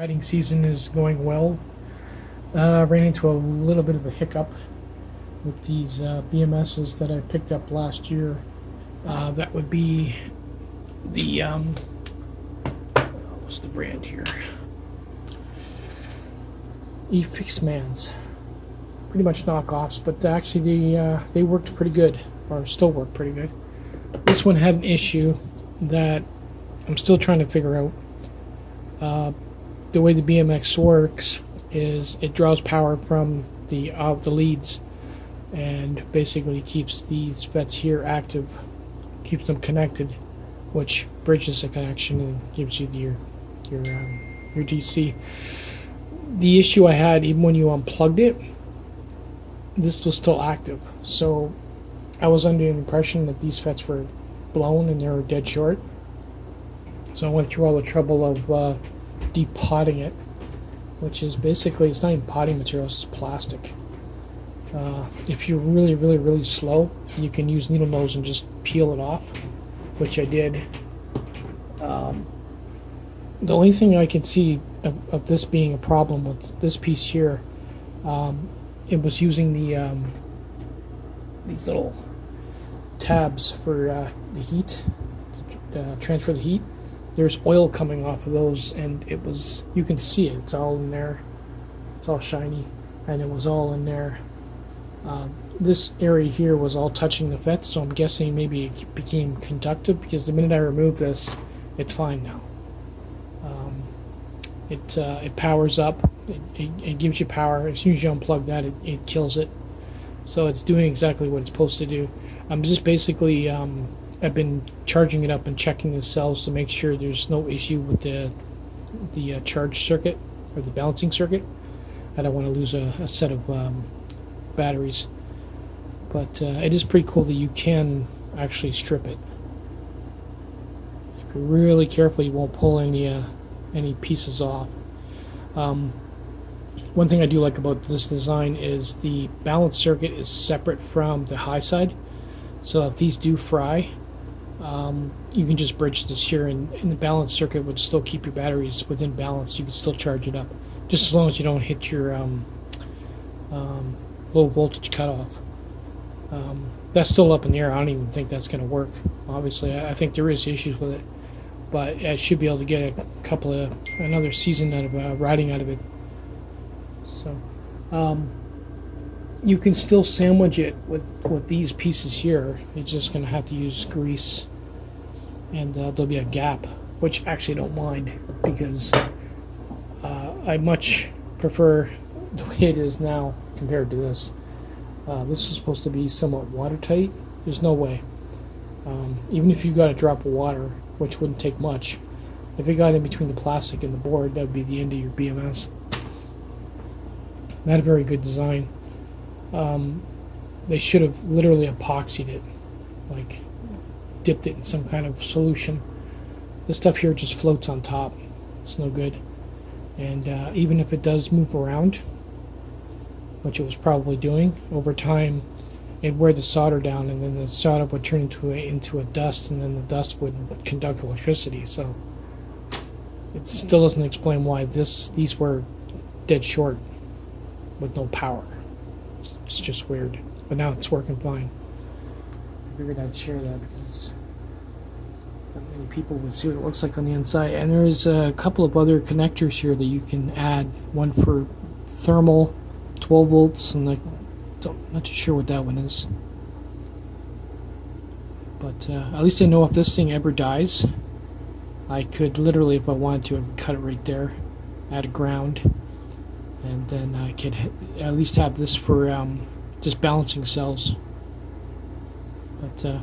Cutting season is going well. Ran into a little bit of a hiccup with these BMSs that I picked up last year. That would be the what's the brand here? Efixmans. Pretty much knockoffs, but actually they worked pretty good, or still work pretty good. This one had an issue that I'm still trying to figure out. The way the BMX works is it draws power from the leads and basically keeps these FETs here active, keeps them connected, which bridges the connection and gives you your DC. The issue I had, even when you unplugged it, this was still active. So I was under the impression that these FETs were blown and they were dead short. So I went through all the trouble of depotting it, which is basically, it's not even potting material, it's plastic. If you're really slow, you can use needle nose and just peel it off, which I did. The only thing I can see of this being a problem with this piece here, it was using these little tabs for the heat, to transfer the heat. There's oil coming off of those, and it was, you can see it, it's all in there, it's all shiny, and it was all in there. This area here was all touching the FETs, so I'm guessing maybe it became conductive, because the minute I remove this, it's fine now. It powers up, it gives you power. As soon as you unplug that, it kills it. So it's doing exactly what it's supposed to do. I'm just basically, I've been charging it up and checking the cells to make sure there's no issue with the charge circuit or the balancing circuit. I don't want to lose a set of batteries. But it is pretty cool that you can actually strip it. If you're really careful, you won't pull any pieces off. One thing I do like about this design is the balance circuit is separate from the high side. So if these do fry, you can just bridge this here, and the balance circuit would still keep your batteries within balance. You can still charge it up, just as long as you don't hit your low voltage cutoff. That's still up in the air. I don't even think that's going to work. Obviously, I think there is issues with it, but I should be able to get another season out of riding out of it. So you can still sandwich it with these pieces here. You're just going to have to use grease, and there'll be a gap, which actually I don't mind, because I much prefer the way it is now compared to this. This is supposed to be somewhat watertight. There's no way. Even if you got a drop of water, which wouldn't take much, if it got in between the plastic and the board, that would be the end of your BMS. Not a very good design. They should have literally epoxied it, like dipped it in some kind of solution. This stuff here just floats on top. It's no good. And even if it does move around, which it was probably doing, over time it'd wear the solder down, and then the solder would turn into a dust, and then the dust would conduct electricity. So it still doesn't explain why these were dead short with no power. It's just weird. But now it's working fine. I figured I'd share that because not many people would see what it looks like on the inside. And there's a couple of other connectors here that you can add. One for thermal, 12 volts, and not too sure what that one is. But at least I know if this thing ever dies, I could literally, if I wanted to, I could cut it right there, add a ground, and then I could at least have this for just balancing cells. But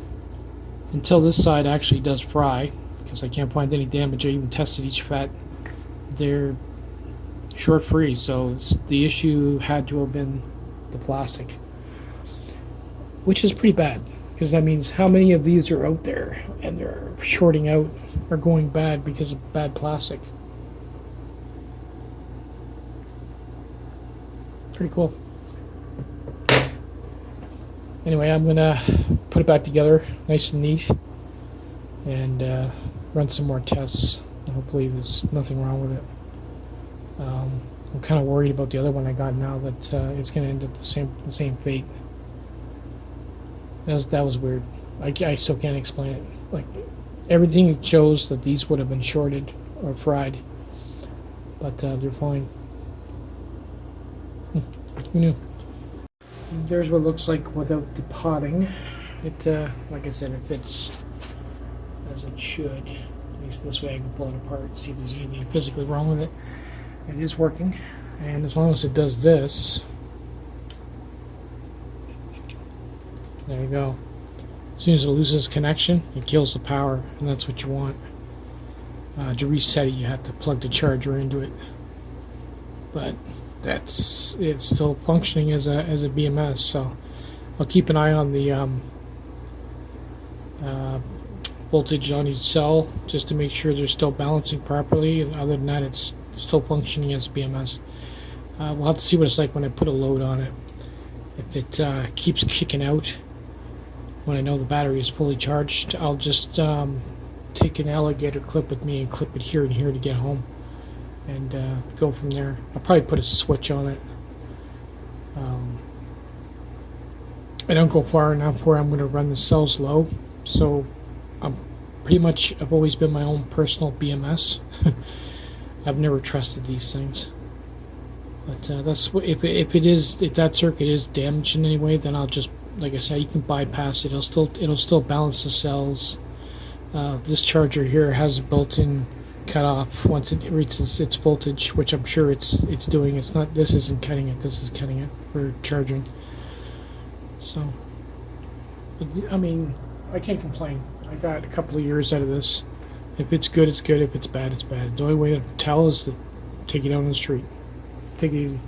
until this side actually does fry, because I can't find any damage, I even tested each FET, they're short free, so the issue had to have been the plastic, which is pretty bad, because that means how many of these are out there and they're shorting out or going bad because of bad plastic. Pretty cool. Anyway, I'm gonna put it back together nice and neat and run some more tests. Hopefully there's nothing wrong with it. I'm kind of worried about the other one I got now that it's going to end up the same fate. That was weird. I still can't explain it. Like, everything shows that these would have been shorted or fried, but they're fine. Who knew? And there's what it looks like without the potting. It, like I said, it fits as it should. At least this way I can pull it apart, see if there's anything physically wrong with it. It is working, and as long as it does this, there you go. As soon as it loses connection, it kills the power, and that's what you want. To reset it, you have to plug the charger into it. But it's still functioning as a BMS, so I'll keep an eye on the voltage on each cell just to make sure they're still balancing properly. And other than that, it's still functioning as BMS. We'll have to see what it's like when I put a load on it. If it keeps kicking out when I know the battery is fully charged, I'll just take an alligator clip with me and clip it here and here to get home, and go from there. I'll probably put a switch on it. I don't go far enough where I'm going to run the cells low, so I've always been my own personal BMS. I've never trusted these things, but that's if that circuit is damaged in any way, then I'll just, like I said, you can bypass it. It'll still balance the cells. This charger here has a built-in cutoff once it reaches its voltage, which I'm sure it's doing. It's not. This isn't cutting it. This is cutting it for charging. So, but, I mean, I can't complain. I got a couple of years out of this. If it's good, it's good. If it's bad, it's bad. The only way to tell is to take it out on the street. Take it easy.